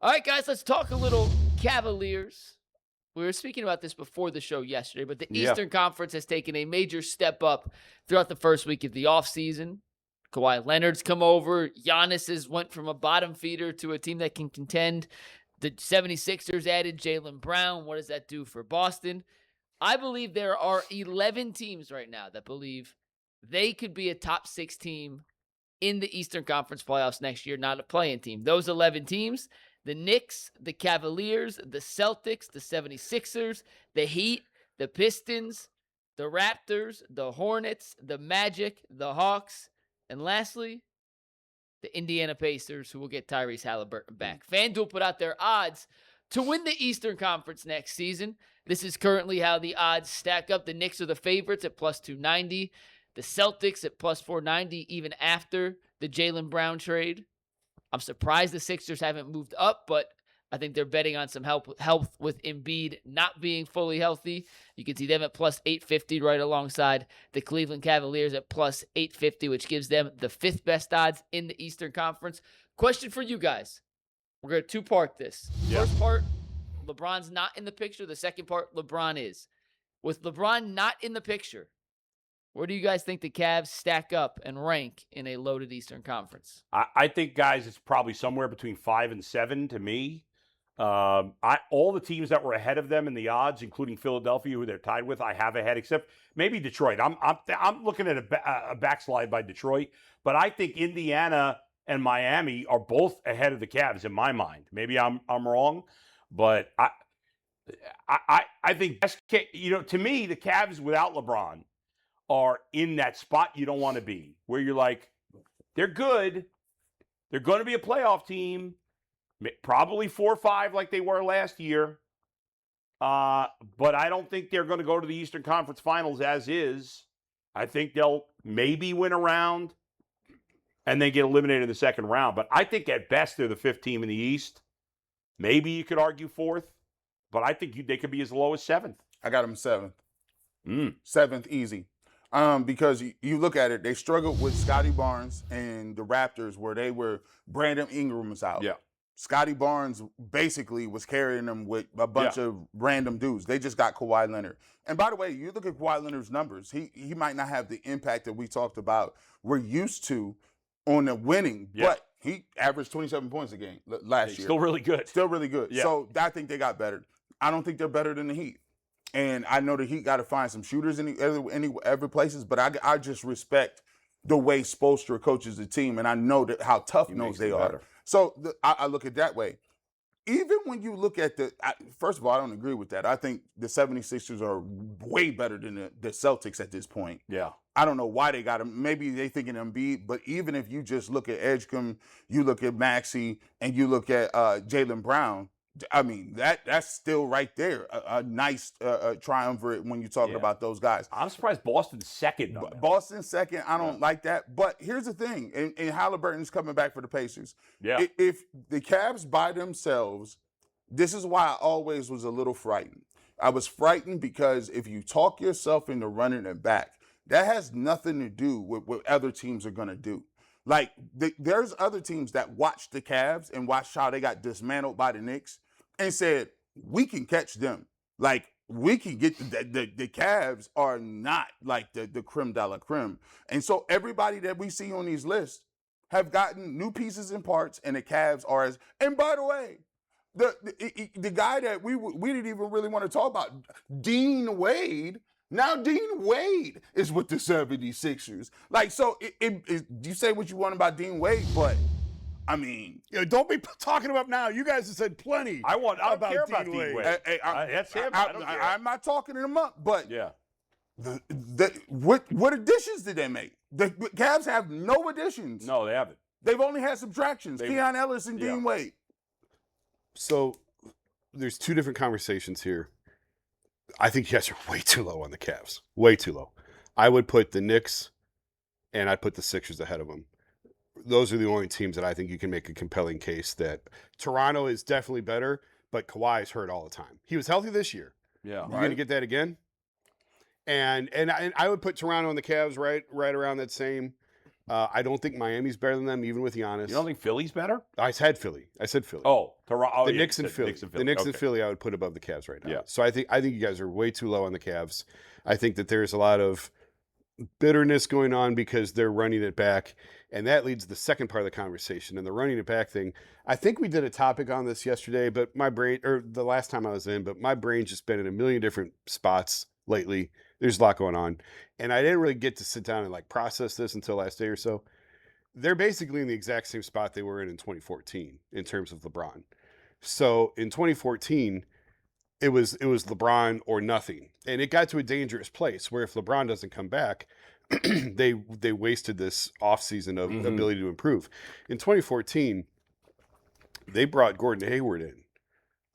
All right, guys, let's talk a little Cavaliers. We were speaking about this before the show yesterday, but the Eastern Conference has taken a major step up throughout the first week of the offseason. Kawhi Leonard's come over. Giannis has went from a bottom feeder to a team that can contend. The 76ers added Jaylen Brown. What does that do for Boston? I believe there are 11 teams right now that believe they could be a top 6 team in the Eastern Conference playoffs next year, not a play-in team. Those 11 teams: the Knicks, the Cavaliers, the Celtics, the 76ers, the Heat, the Pistons, the Raptors, the Hornets, the Magic, the Hawks, and lastly, the Indiana Pacers, who will get Tyrese Halliburton back. FanDuel put out their odds to win the Eastern Conference next season. This is currently how the odds stack up. The Knicks are the favorites at plus 290. The Celtics at plus 490 even after the Jaylen Brown trade. I'm surprised the Sixers haven't moved up, but I think they're betting on some health with Embiid not being fully healthy. You can see them at plus 850 right alongside the Cleveland Cavaliers at plus 850, which gives them the 5th best odds in the Eastern Conference. Question for you guys. We're going to two-part this. First part, LeBron's not in the picture. The second part, LeBron is. With LeBron not in the picture, where do you guys think the Cavs stack up and rank in a loaded Eastern Conference? I think, guys, it's probably somewhere between 5 and 7 to me. All the teams that were ahead of them in the odds, including Philadelphia, who they're tied with, I have ahead, except maybe Detroit. I'm looking at a backslide by Detroit, but I think Indiana and Miami are both ahead of the Cavs in my mind. Maybe I'm wrong, but I think to me the Cavs without LeBron are in that spot you don't want to be, where you're like, they're good. They're going to be a playoff team, probably 4 or 5 like they were last year. But I don't think they're going to go to the Eastern Conference Finals as is. I think they'll maybe win a round and then get eliminated in the second round. But I think at best they're the 5th team in the East. Maybe you could argue 4th, but I think they could be as low as 7th. I got them 7th. 7th easy. Because you look at it, they struggled with Scotty Barnes and the Raptors, where they were Brandon Ingram was out. Yeah. Scotty Barnes basically was carrying them with a bunch of random dudes. They just got Kawhi Leonard. And by the way, you look at Kawhi Leonard's numbers, he might not have the impact that we talked about we're used to on the winning, but he averaged 27 points a game last year. Still really good. Still really good. Yeah. So I think they got better. I don't think they're better than the Heat. And I know the Heat got to find some shooters in every places, but I just respect the way Spoelstra coaches the team, and I know how tough-nosed they are. So I look at it that way. Even when you look at first of all, I don't agree with that. I think the 76ers are way better than the Celtics at this point. Yeah. I don't know why they got him. Maybe they thinking Embiid, but even if you just look at Edgecombe, you look at Maxey, and you look at Jaylen Brown, I mean, that's still right there. A nice triumvirate when you're talking about those guys. I'm surprised Boston's second. Boston's second, I don't like that. But here's the thing, and Halliburton's coming back for the Pacers. Yeah. If the Cavs by themselves, this is why I always was a little frightened. I was frightened because if you talk yourself into running it back, that has nothing to do with what other teams are going to do. Like, there's other teams that watched the Cavs and watched how they got dismantled by the Knicks and said, we can catch them. Like, we can get the Cavs are not like the creme de la creme. And so everybody that we see on these lists have gotten new pieces and parts, and the Cavs are as. And by the way, the guy that we didn't even really want to talk about, Dean Wade. Now Dean Wade is with the 76ers. Like, so you say what you want about Dean Wade, but I mean, don't be talking about now. You guys have said plenty. I don't care about Dean Wade. That's him. I'm not talking him up, but what additions did they make? The Cavs have no additions. No, they haven't. They've only had subtractions. Keon, Ellis, and Dean Wade. So there's 2 different conversations here. I think you guys are way too low on the Cavs. Way too low. I would put the Knicks and I'd put the Sixers ahead of them. Those are the only teams that I think you can make a compelling case that Toronto is definitely better, but Kawhi is hurt all the time. He was healthy this year. Yeah. You're going to get that again? And I would put Toronto and the Cavs right around that same. I don't think Miami's better than them, even with Giannis. You don't think Philly's better? I said Philly. I said Philly. Oh, Toronto. The Knicks and Philly. The Knicks and Philly I would put above the Cavs right now. Yeah. So I think you guys are way too low on the Cavs. I think that there's a lot of bitterness going on because they're running it back. And that leads to the second part of the conversation. And the running it back thing, I think we did a topic on this yesterday, but my brain, or the last time I was in, but my brain's just been in a million different spots lately. There's a lot going on. And I didn't really get to sit down and like process this until last day or so. They're basically in the exact same spot they were in 2014 in terms of LeBron. So in 2014, it was LeBron or nothing. And it got to a dangerous place where if LeBron doesn't come back, they wasted this offseason of ability to improve. In 2014, they brought Gordon Hayward in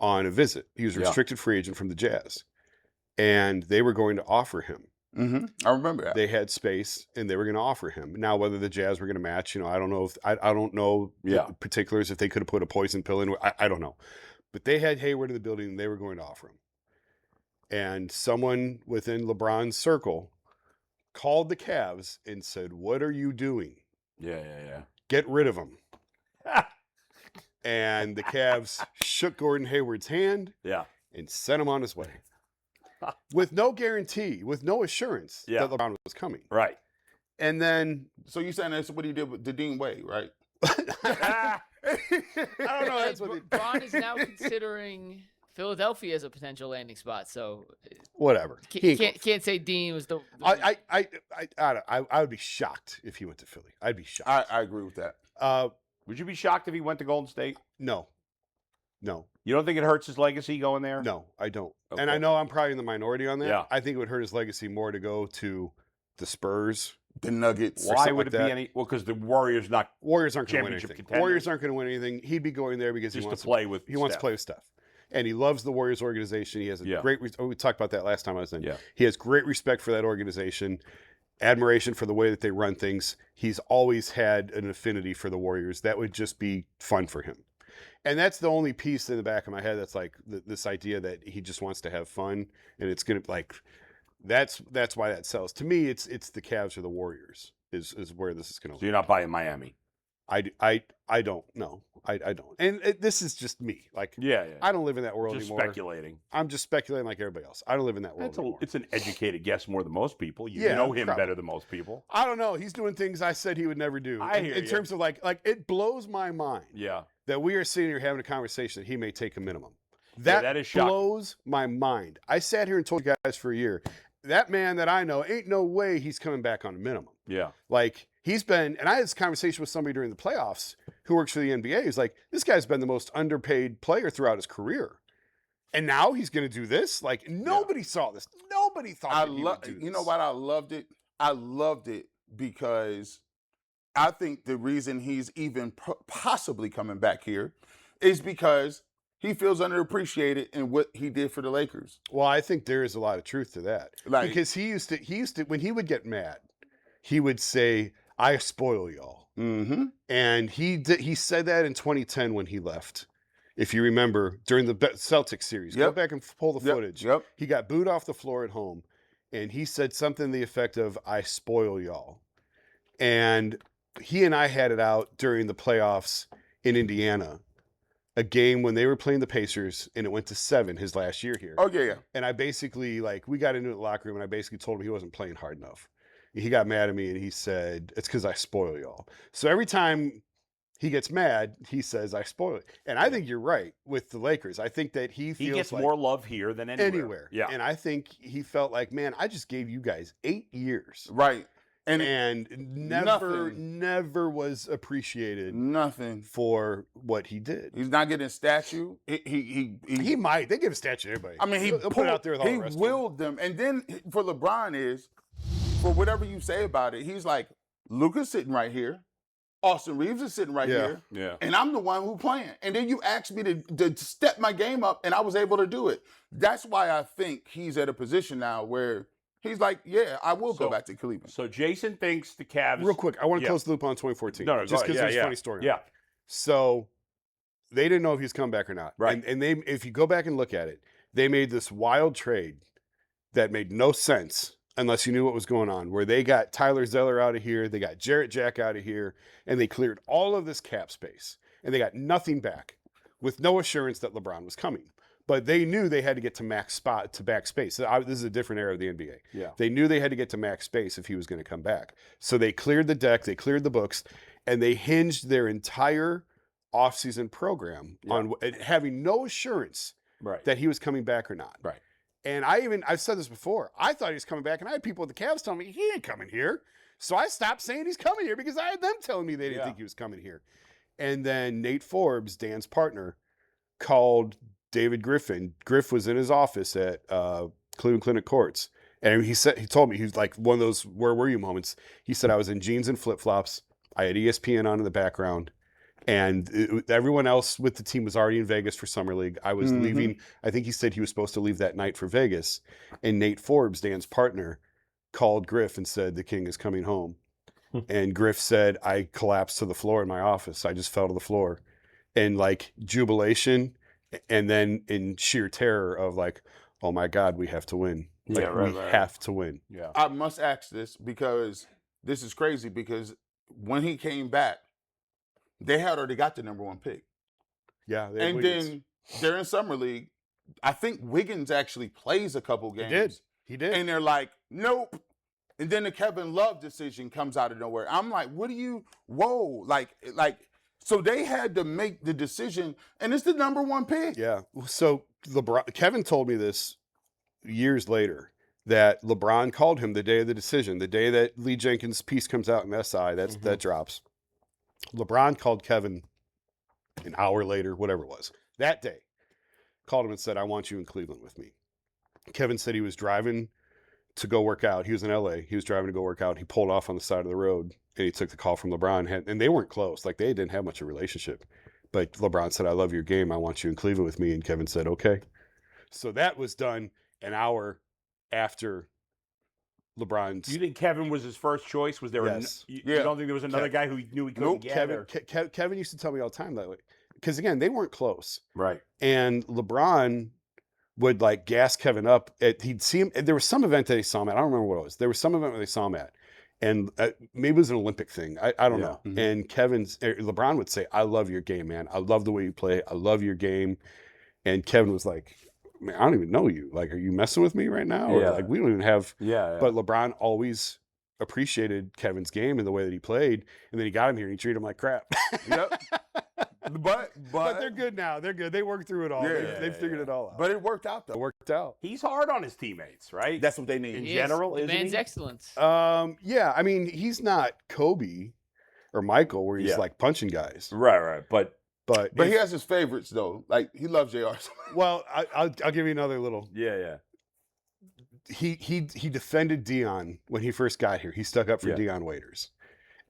on a visit. He was a restricted free agent from the Jazz. And they were going to offer him. I remember that. They had space, and they were going to offer him. Now, whether the Jazz were going to match, I don't know. I don't know the particulars. If they could have put a poison pill in, I don't know. But they had Hayward in the building, and they were going to offer him. And someone within LeBron's circle called the Cavs and said, "What are you doing? Yeah. Get rid of him." And the Cavs shook Gordon Hayward's hand, and sent him on his way. With no guarantee, with no assurance that LeBron was coming. Right. And then... So you saying that's what he did with the Dean Wade, right? I don't know. That's what LeBron is now considering Philadelphia as a potential landing spot. So whatever. Can't say Dean was the I would be shocked if he went to Philly. I'd be shocked. I agree with that. Would you be shocked if he went to Golden State? No. You don't think it hurts his legacy going there? No, I don't. Okay. And I know I'm probably in the minority on that. Yeah. I think it would hurt his legacy more to go to the Spurs. The Nuggets. Why would it be any? Well, because the Warriors aren't going to win anything. Contenders. Warriors aren't going to win anything. He'd be going there because just he wants to play with. He wants to play with Steph, and he loves the Warriors organization. He has a great. We talked about that last time I was in. Yeah. He has great respect for that organization, admiration for the way that they run things. He's always had an affinity for the Warriors. That would just be fun for him. And that's the only piece in the back of my head that's like this idea that he just wants to have fun, and it's gonna like that's why that sells. To me, it's the Cavs or the Warriors is where this is gonna. So you're not buying Miami? I don't know. I don't. And this is just me. Like I don't live in that world just anymore. Speculating. I'm just speculating like everybody else. I don't live in that world anymore. It's an educated guess more than most people. You know him better than most people. I don't know. He's doing things I said he would never do. In terms of like it blows my mind. Yeah. That we are sitting here having a conversation that he may take a minimum. That is shocking. Blows my mind. I sat here and told you guys for a year, that man that I know, ain't no way he's coming back on a minimum. Yeah. Like, he's been, and I had this conversation with somebody during the playoffs who works for the NBA. He's like, this guy's been the most underpaid player throughout his career. And now he's going to do this? Like, nobody saw this. Nobody thought he would do this. You know what? I loved it. I loved it because I think the reason he's even possibly coming back here is because he feels underappreciated in what he did for the Lakers. Well, I think there is a lot of truth to that. Because he used to, when he would get mad, he would say, "I spoil y'all." Mm-hmm. And he said that in 2010 when he left. If you remember, during the Celtics series, go back and pull the footage. He got booed off the floor at home, and he said something to the effect of, "I spoil y'all." And he and I had it out during the playoffs in Indiana, a game when they were playing the Pacers, and it went to 7 his last year here. Oh, yeah. And I basically, we got into the locker room, and I basically told him he wasn't playing hard enough. He got mad at me, and he said, "It's because I spoil y'all." So every time he gets mad, he says, "I spoil it." And I think you're right with the Lakers. I think that he gets more love here than anywhere. Yeah. And I think he felt like, man, I just gave you guys 8 years. Right. And never was appreciated for what he did. He's not getting a statue. He might. They give a statue to everybody. I mean, he'll put it out there with all the rest he willed them. And then for LeBron is, for whatever you say about it, he's like, Luka's sitting right here. Austin Reeves is sitting right here. Yeah. And I'm the one who's playing. And then you asked me to step my game up, and I was able to do it. That's why I think he's at a position now where he's like, yeah, I will go back to Cleveland. So Jason thinks the Cavs. Real quick, I want to close the loop on 2014. No, just because there's a funny story. Yeah. So they didn't know if he's coming back or not. Right. And they, if you go back and look at it, they made this wild trade that made no sense unless you knew what was going on, where they got Tyler Zeller out of here, they got Jarrett Jack out of here, and they cleared all of this cap space, and they got nothing back with no assurance that LeBron was coming. But they knew they had to get to max space. This is a different era of the NBA. Yeah. They knew they had to get to max space if he was going to come back. So they cleared the deck, they cleared the books, and they hinged their entire offseason program on having no assurance that he was coming back or not. Right. And I've said this before. I thought he was coming back, and I had people at the Cavs telling me he ain't coming here. So I stopped saying he's coming here because I had them telling me they didn't think he was coming here. And then Nate Forbes, Dan's partner, called David Griffin. Griff was in his office at Cleveland Clinic Courts, and he told me, he was like one of those "where were you" moments. He said, I was in jeans and flip flops. I had ESPN on in the background. And everyone else with the team was already in Vegas for Summer League. I was leaving. I think he said he was supposed to leave that night for Vegas. And Nate Forbes, Dan's partner, called Griff and said, the king is coming home. And Griff said, I collapsed to the floor in my office. I just fell to the floor. And like jubilation, and then in sheer terror of like, oh my God, we have to win. We have to win. Yeah. I must ask this because this is crazy, because when he came back, they had already got the number 1 pick. Yeah. And then they're in Summer League. I think Wiggins actually plays a couple games. He did. And they're like, nope. And then the Kevin Love decision comes out of nowhere. I'm like, so they had to make the decision, and it's the number 1 pick. Yeah. So Kevin told me this years later, that LeBron called him the day of the decision, the day that Lee Jenkins' piece comes out in SI, that drops. LeBron called Kevin an hour later, whatever it was, that day, called him and said, I want you in Cleveland with me. Kevin said he was driving to go work out. He was in LA. He was driving to go work out. He pulled off on the side of the road, and he took the call from LeBron. And they weren't close. Like, they didn't have much of a relationship. But LeBron said, I love your game. I want you in Cleveland with me. And Kevin said, okay. So that was done an hour after LeBron's. You think Kevin was his first choice? Was there? Yes. You don't think there was another guy who he knew he couldn't get? Kevin used to tell me all the time that way. Because, again, they weren't close. Right. And LeBron would, like, gas Kevin up. He'd see him. There was some event that he saw him at. I don't remember what it was. There was some event where they saw him at. And maybe it was an Olympic thing. I don't know. Mm-hmm. And LeBron would say, I love your game, man. I love the way you play. I love your game. And Kevin was like, man, I don't even know you. Like, are you messing with me right now? Or like, we don't even have. Yeah. But LeBron always appreciated Kevin's game and the way that he played. And then he got him here and he treated him like crap. Yep. But they're good now. They're good. They worked through it all. They figured it all out. But it worked out, though. It worked out. He's hard on his teammates, right? That's what they need. In general, isn't he? Man's excellence. Yeah. I mean, he's not Kobe or Michael where he's like punching guys. Right. But he has his favorites, though. Like, he loves JR. Well, I'll give you another little. Yeah. He defended Dion when he first got here. He stuck up for Dion Waiters.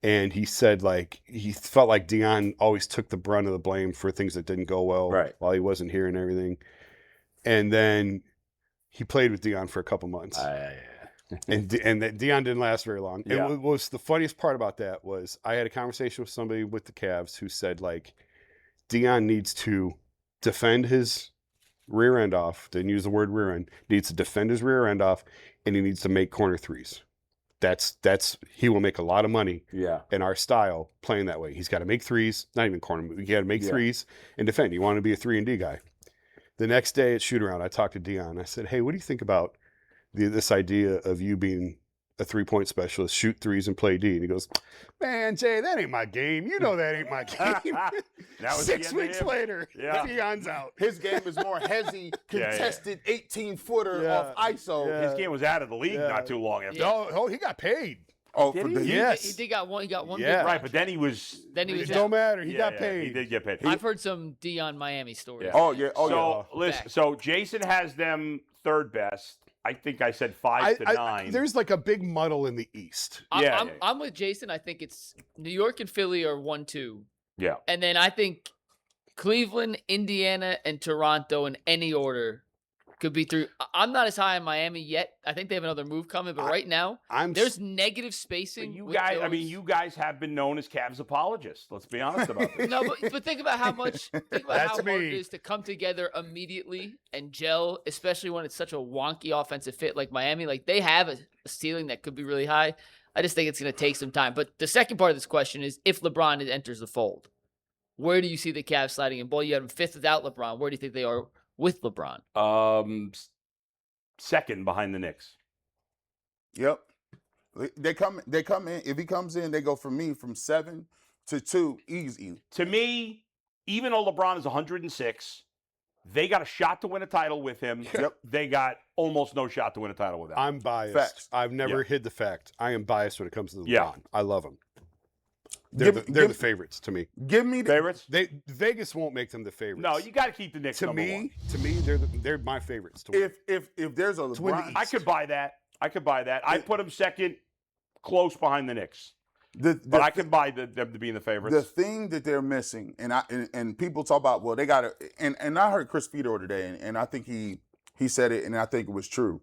And he said, like, he felt like Dion always took the brunt of the blame for things that didn't go well while he wasn't here and everything. And then he played with Dion for a couple months. and Dion didn't last very long. Yeah. And what was the funniest part about that was I had a conversation with somebody with the Cavs who said, like, Dion needs to defend his rear end off. Didn't use the word rear end. Needs to defend his rear end off, and he needs to make corner threes. He will make a lot of money in our style playing that way. He's got to make threes, not even corner. He got to make threes and defend. He wanted to be a 3-and-D guy. The next day at shoot around, I talked to Dion. I said, hey, what do you think about this idea of you being a 3-point specialist, shoot threes and play D? And he goes, man, Jay, that ain't my game. You know that ain't my game. 6 weeks later, Dion's out. His game is more heavy, contested 18-footer off ISO. Yeah. His game was out of the league not too long after. Oh, he got paid. Oh, did for he? Yes. He did got one. He got one. Yeah. Right, but then he was. It don't matter. He got paid. He did get paid. I've heard some Dion Miami stories. Yeah. Oh, yeah. Listen, so Jason has them third best. I think I said 5 to 9. There's like a big muddle in the East. I'm with Jason. I think it's New York and Philly are 1-2. Yeah. And then I think Cleveland, Indiana, and Toronto in any order could be through. I'm not as high on Miami yet. I think they have another move coming, but right now, there's negative spacing. You guys have been known as Cavs apologists. Let's be honest about this. No, but think about how hard it is to come together immediately and gel, especially when it's such a wonky offensive fit like Miami. Like, they have a ceiling that could be really high. I just think it's going to take some time. But the second part of this question is, if LeBron enters the fold, where do you see the Cavs sliding in? Boy, you had them 5th without LeBron. Where do you think they are with LeBron? Second behind the Knicks. Yep. They come in. If he comes in, they go from 7 to 2 easy. To me, even though LeBron is 106, they got a shot to win a title with him. Yep. They got almost no shot to win a title without him. I'm biased. Facts. I've never hid the fact. I am biased when it comes to LeBron. Yeah. I love him. They're the favorites to me. Give me the favorites. Vegas won't make them the favorites. No, you got to keep the Knicks number one. To me, they're my favorites to win. If there's a LeBron, I could buy that. I'd put them second, close behind the Knicks. But I can buy them to be in the favorites. The thing that they're missing, and people talk about, well, they got to, and I heard Chris Fedor today, and I think he said it, and I think it was true.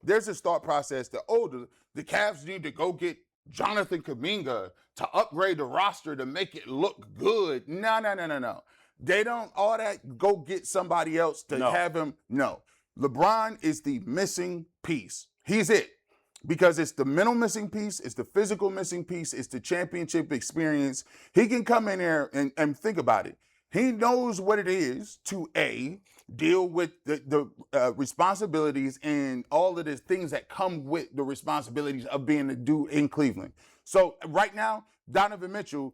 There's this thought process that, the Cavs need to go get Jonathan Kuminga to upgrade the roster to make it look good. No. They don't all that go get somebody else to have him. No. LeBron is the missing piece. He's it. Because it's the mental missing piece, it's the physical missing piece, it's the championship experience. He can come in there and think about it. He knows what it is to deal with the responsibilities and all of the things that come with the responsibilities of being a dude in Cleveland. So right now, Donovan Mitchell,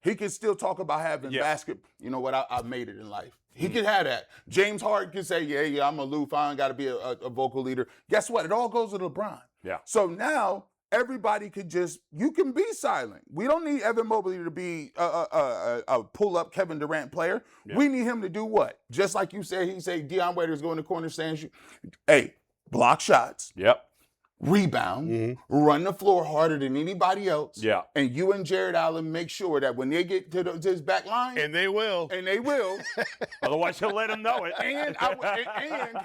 he can still talk about having basket. You know what? I made it in life. He can have that. James Harden can say, yeah, I'm aloof. I ain't got to be a vocal leader. Guess what? It all goes to LeBron. Yeah. So now everybody could you can be silent. We don't need Evan Mobley to be a pull-up Kevin Durant player. Yeah. We need him to do what? Just like you said, Deion Waiters go in the corner saying, hey, block shots. Yep. Rebound, run the floor harder than anybody else. Yeah. And you and Jared Allen make sure that when they get to his back line. And they will. Otherwise, he'll let him know it. And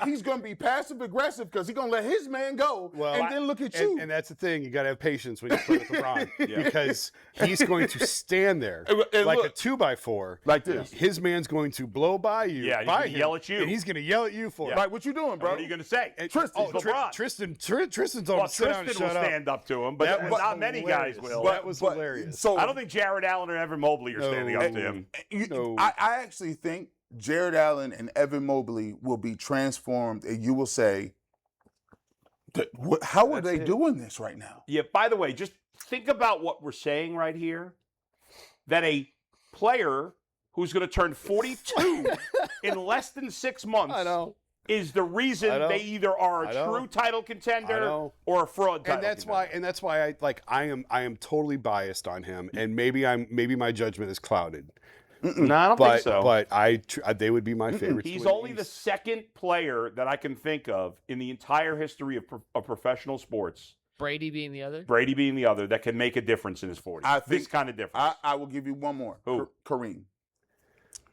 he's going to be passive-aggressive because he's going to let his man go and then look at you. And that's the thing. You got to have patience when you play with LeBron because he's going to stand there like a 2x4. Like this. His man's going to blow by you. Yeah, he's going to yell at you. And he's going to yell at you for it. Like, what you doing, bro? What are you going to say? Tristan's Tristan will stand up to him, but not many guys will. That was hilarious. So I don't think Jared Allen or Evan Mobley are standing up to him. I actually think Jared Allen and Evan Mobley will be transformed, and you will say, how are they doing this right now? Yeah, by the way, just think about what we're saying right here, that a player who's going to turn 42 in less than 6 months is the reason they either are a true title contender or a fraud title contender. And that's why I am totally biased on him, and maybe my judgment is clouded. No, I don't think so. But they would be my favorites. He's only the second player that I can think of in the entire history of professional sports. Brady being the other? Brady being the other that can make a difference in his 40s. This kind of difference. I will give you one more. Who? Kareem.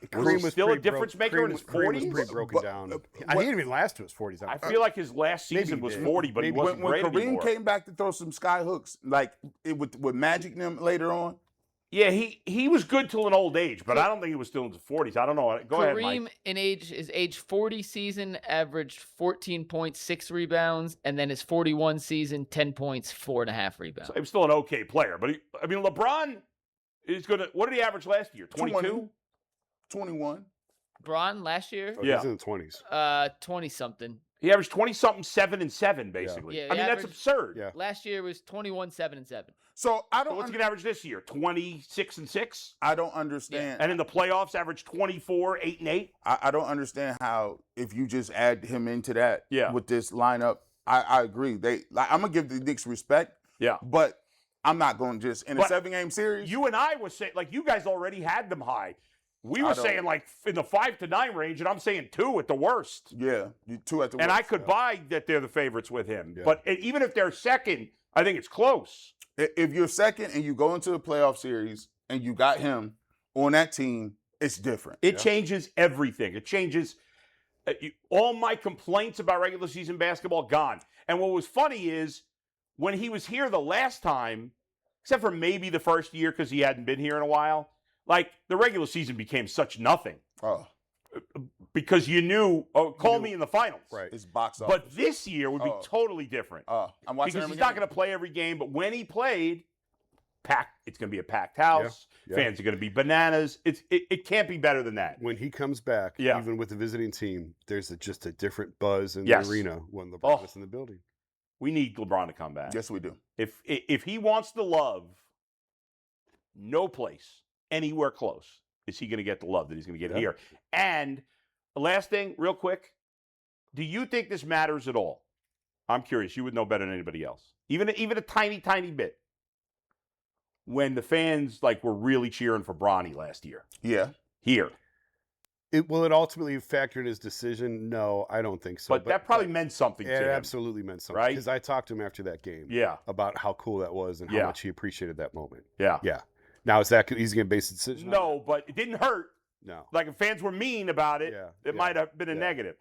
Kareem was still a difference maker in his 40s? Kareem was pretty broken down. He didn't even last to his 40s. I feel like his last season was 40, but he wasn't great anymore. When Kareem came back to throw some sky hooks, like with Magic and them later on. Yeah, he was good till an old age, but I don't think he was still in his 40s. I don't know. Go ahead, Mike. Kareem his age 40 season averaged 14.6 rebounds, and then his 41 season, 10 points, 4.5 rebounds. So he was still an okay player, but LeBron is going to. What did he average last year? 22? 21. Bron last year? Oh, he's in the 20s. 20-something. He averaged 20-something, 7 and 7, basically. Yeah, that's absurd. Yeah. Last year was 21, 7 and 7. So I don't. So what's he gonna average this year? 26 and 6. I don't understand. And in the playoffs, average 24, 8 and 8. I don't understand how if you just add him into that with this lineup. I agree. I'm gonna give the Knicks respect. Yeah. But I'm not going to just in a 7-game series. You and I was saying you guys already had them high. We were saying in the 5 to 9 range, and I'm saying 2 at the worst. Yeah, 2 at the worst. And I could buy that they're the favorites with him. Yeah. But even if they're second, I think it's close. If you're second and you go into the playoff series and you got him on that team, it's different. It changes everything. It changes All my complaints about regular season basketball gone. And what was funny is when he was here the last time, except for maybe the first year because he hadn't been here in a while, like the regular season became such nothing. Oh, Because you knew, call me in the finals. Right. it's box office. But this year would be totally different. I'm watching Because him he's again. not going to play every game, but when he played, it's going to be a packed house. Yeah. Fans are going to be bananas. It can't be better than that. When he comes back, Yeah. even with the visiting team, there's just a different buzz in Yes. the arena when LeBron is in the building. We need LeBron to come back. Yes, we do. If he wants the love, no place anywhere close is he going to get the love that he's going to get here. And the last thing, real quick, do you think this matters at all? I'm curious. You would know better than anybody else. Even a tiny, tiny bit. When the fans were really cheering for Bronny last year. Yeah. Here. Will it ultimately factor in his decision? No, I don't think so. But that probably meant something to it him. absolutely meant something. Right? Because I talked to him after that game. Yeah. About how cool that was and how Yeah. much he appreciated that moment. Yeah. Yeah. Now, is that he's going to base a decision on No, but it didn't hurt. that? No. Like if fans were mean about it, Yeah, it yeah, might have been a yeah. negative.